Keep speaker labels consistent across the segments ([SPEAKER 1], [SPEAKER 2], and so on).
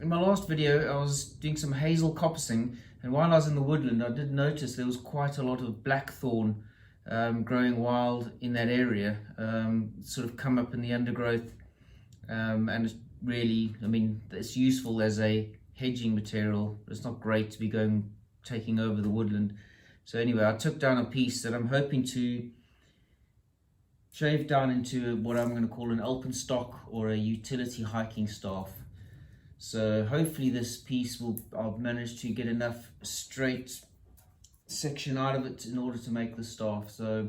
[SPEAKER 1] In my last video I was doing some hazel coppicing, and while I was in the woodland I did notice there was quite a lot of blackthorn growing wild in that area, sort of come up in the undergrowth, and it's really, I mean, it's useful as a hedging material, but it's not great to be taking over the woodland. So anyway, I took down a piece that I'm hoping to shave down into what I'm going to call an Alpenstock, or a utility hiking staff. So hopefully this piece I'll manage to get enough straight section out of it in order to make the staff. So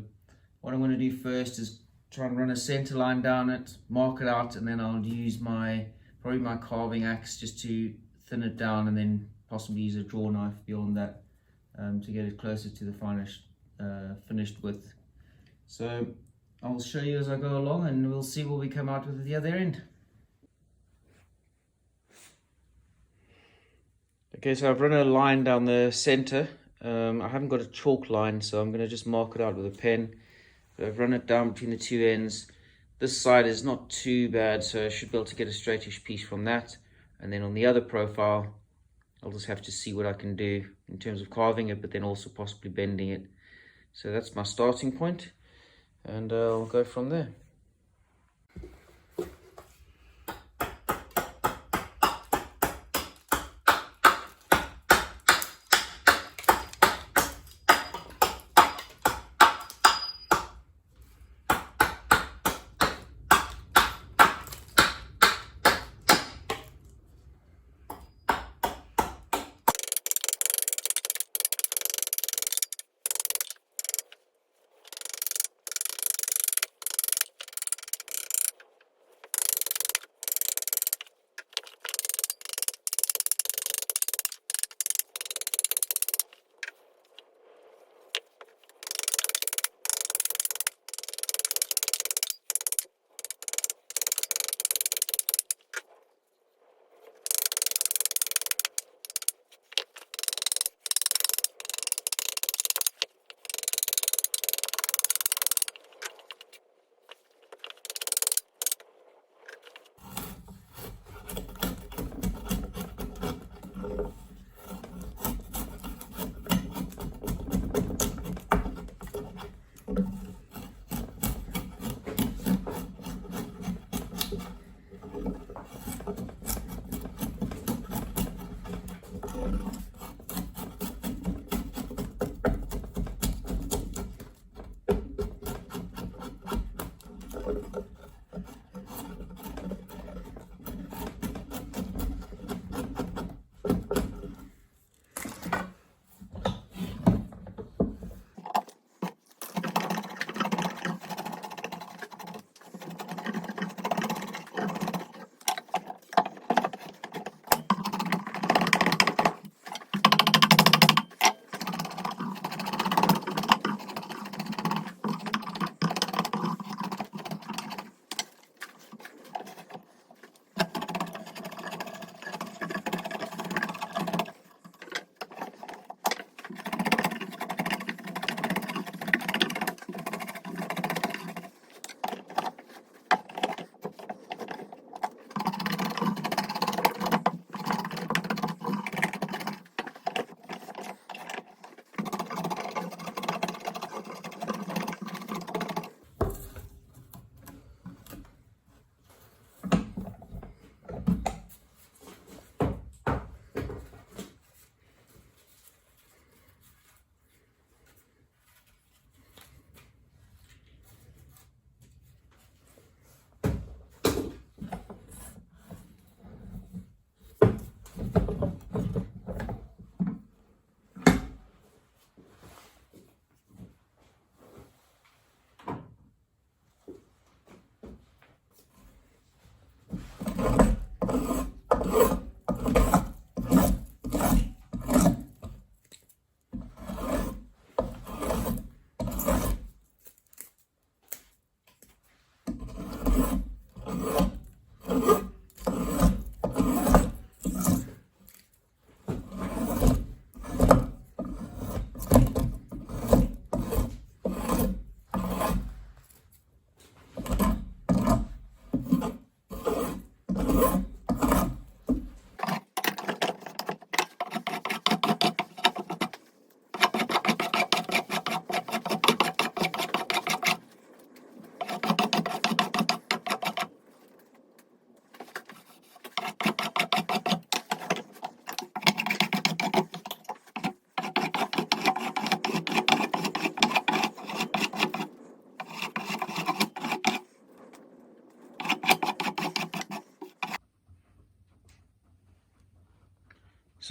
[SPEAKER 1] what I'm going to do first is try and run a center line down it, mark it out, and then I'll use probably my carving axe just to thin it down, and then possibly use a draw knife beyond that to get it closer to the finished width. So I'll show you as I go along, and we'll see what we come out with at the other end. Okay, so I've run a line down the center. I haven't got a chalk line, so I'm going to just mark it out with a pen. But I've run it down between the two ends. This side is not too bad, so I should be able to get a straightish piece from that. And then on the other profile, I'll just have to see what I can do in terms of carving it, but then also possibly bending it. So that's my starting point, and I'll go from there.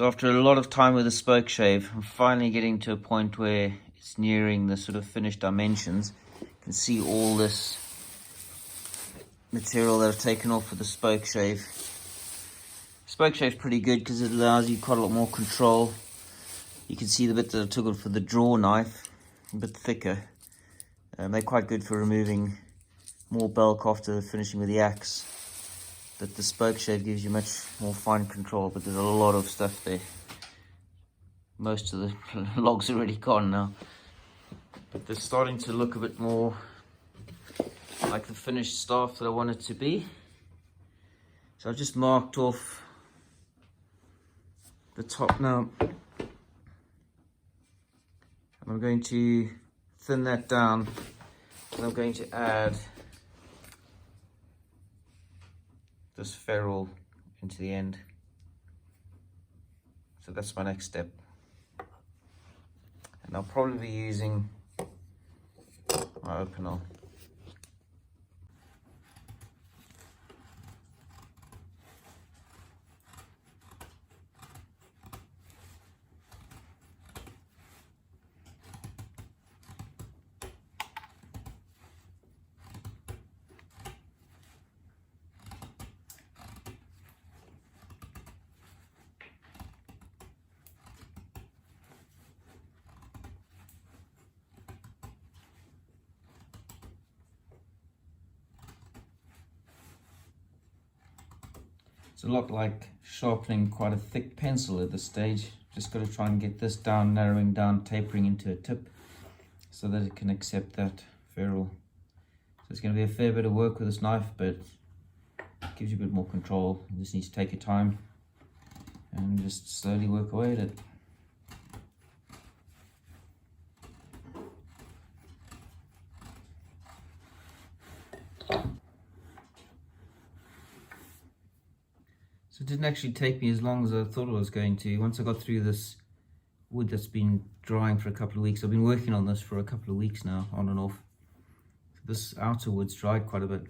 [SPEAKER 1] So after a lot of time with the spoke shave, I'm finally getting to a point where it's nearing the sort of finished dimensions. You can see all this material that I've taken off with the spoke shave. Spoke shave's pretty good because it allows you quite a lot more control. You can see the bit that I took off for the draw knife, a bit thicker. They're quite good for removing more bulk after finishing with the axe. But the spoke shave gives you much more fine control, but there's a lot of stuff there. Most of the logs are already gone now. But they're starting to look a bit more like the finished staff that I want it to be. So I've just marked off the top now. And I'm going to thin that down, and I'm going to add this ferrule into the end. So that's my next step. And I'll probably be using my opener. It's a lot like sharpening quite a thick pencil at this stage. Just got to try and get this down, narrowing down, tapering into a tip so that it can accept that ferrule. So it's going to be a fair bit of work with this knife, but it gives you a bit more control. You just need to take your time and just slowly work away at it. So it didn't actually take me as long as I thought it was going to. Once I got through this wood that's been drying for a couple of weeks, I've been working on this for a couple of weeks now, on and off. So this outer wood's dried quite a bit.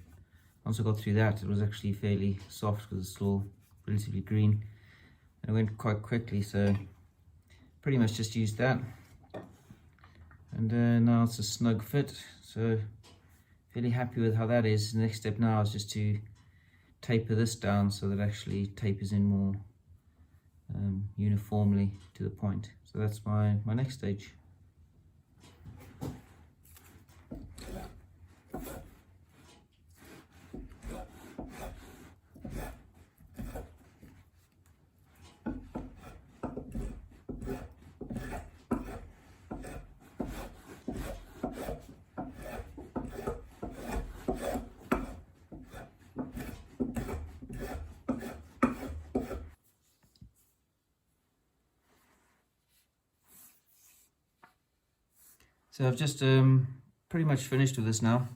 [SPEAKER 1] Once I got through that, it was actually fairly soft because it's still relatively green. And it went quite quickly, so pretty much just used that. And now it's a snug fit, so fairly happy with how that is. The next step now is just to taper this down so that it actually tapers in more uniformly to the point. So that's my next stage. So I've just pretty much finished with this now.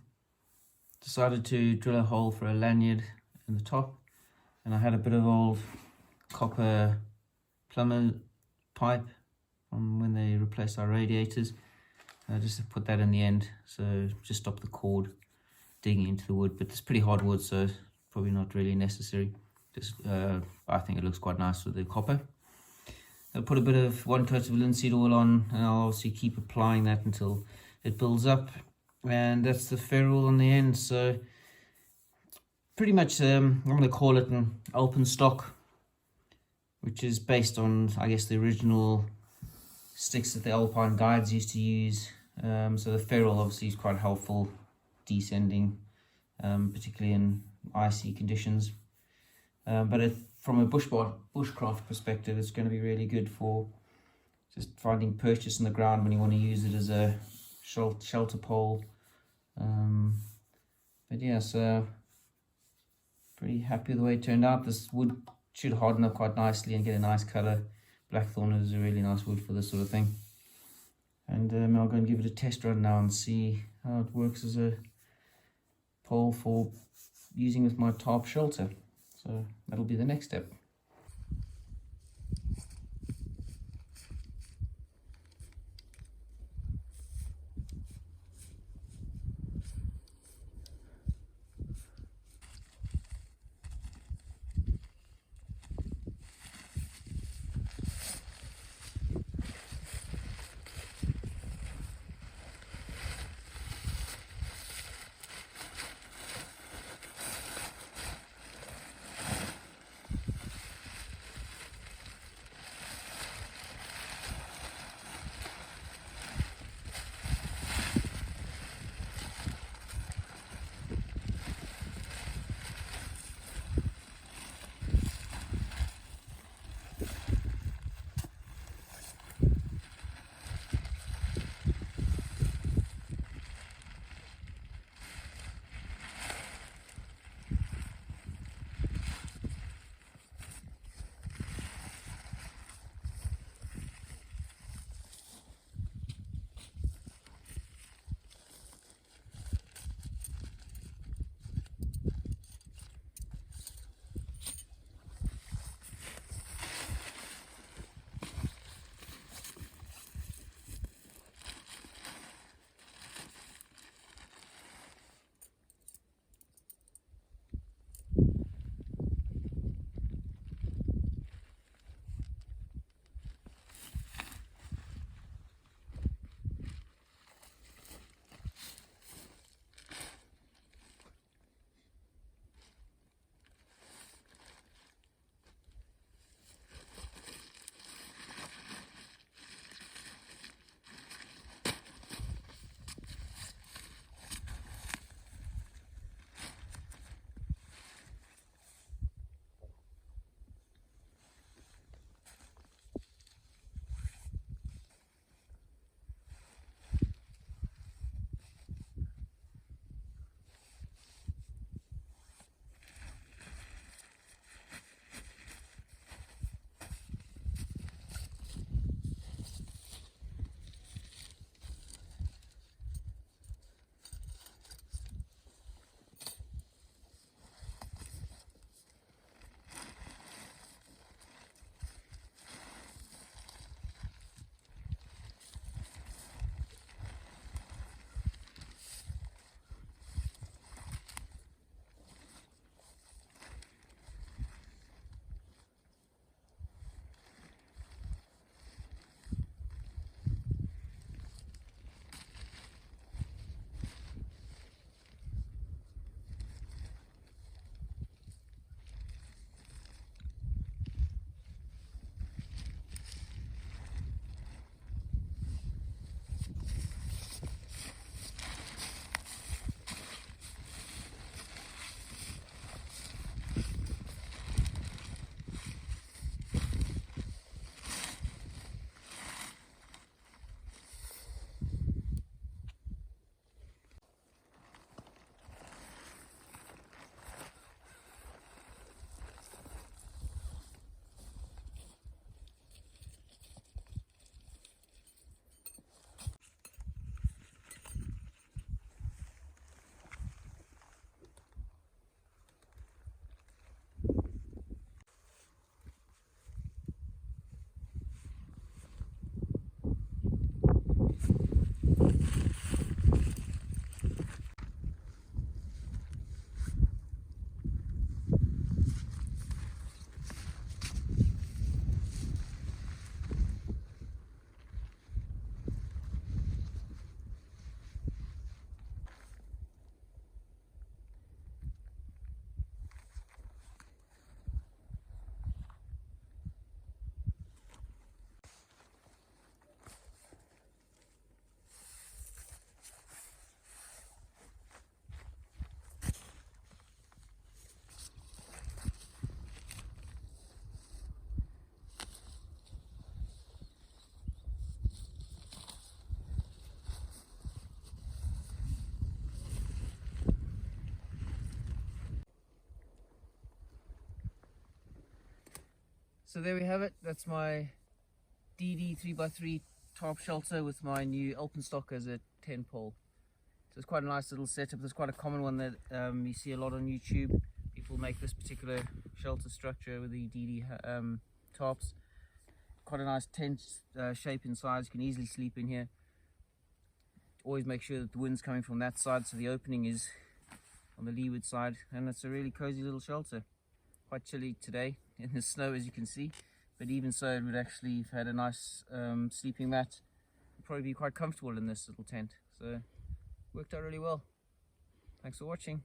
[SPEAKER 1] Decided to drill a hole for a lanyard in the top, and I had a bit of old copper plumber pipe from when they replaced our radiators. I just put that in the end, so just stop the cord digging into the wood, but it's pretty hard wood, so probably not really necessary. Just I think it looks quite nice with the copper. I'll put a bit of 1 coat of linseed oil on, and I'll obviously keep applying that until it builds up. And that's the ferrule on the end. So pretty much I'm going to call it an Alpenstock, which is based on, I guess, the original sticks that the Alpine guides used to use. So the ferrule obviously is quite helpful descending, particularly in icy conditions. But from a bushcraft perspective, it's going to be really good for just finding purchase in the ground when you want to use it as a shelter pole. But yeah, so pretty happy with the way it turned out. This wood should harden up quite nicely and get a nice colour. Blackthorn is a really nice wood for this sort of thing. And I'll go and give it a test run now and see how it works as a pole for using with my tarp shelter. So that'll be the next step. So there we have it. That's my DD 3x3 tarp shelter with my new Alpenstock as a tent pole. So it's quite a nice little setup. It's quite a common one that you see a lot on YouTube. People make this particular shelter structure with the DD tarps. Quite a nice tent shape inside. You can easily sleep in here. Always make sure that the wind's coming from that side, so the opening is on the leeward side, and it's a really cozy little shelter. Quite chilly today in the snow, as you can see, but even so, it would actually, if I had a nice sleeping mat, it'd probably be quite comfortable in this little tent. So worked out really well. Thanks for watching.